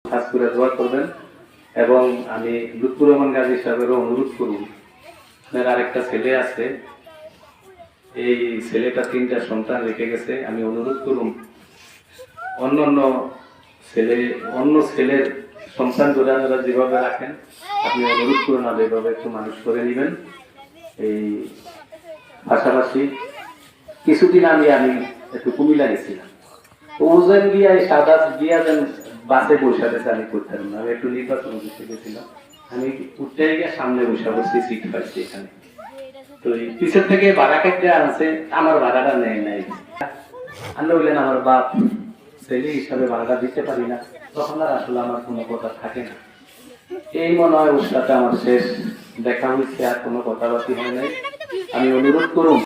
খাস করে দোয়া করবেন এবং আমি লুৎফুর রহমান গাজী সাহেবেরও অনুরোধ করুন, আপনার আরেকটা ছেলে আছে, এই ছেলেটা 3টা সন্তান রেখে গেছে, আমি অনুরোধ করুন অন্য ছেলের সন্তান ধরে আপনারা যেভাবে রাখেন, আপনি অনুরোধ করুন আর এভাবে একটু মানুষ করে নেবেন। এই পাশাপাশি কিছুদিন আমি একটু কুমিল্লা গেছিলাম, ওজন গিয়া সাদা গিয়া যেন বাসে বসে গেছে, আমি করতাম না, আমি একটু নির্বাচন অফিসে গেছিলাম, আমি উঠতে গিয়ে সামনে বসে বসে সিট পাইছি এখানে। তো পিছের থেকে ভাড়া কেটে আনছে, আমার ভাড়াটা নেয় নাই, আনলে বললেন আমার বাপ ছেলে হিসাবে ভাড়াটা দিতে পারি না, তখন আর আসলে আমার কোনো কথা থাকে না। এই মনে হয় ওর সাথে আমার শেষ দেখা হয়েছে, আর কোনো কথাবার্তি হয় নাই। আমি অনুরোধ করুন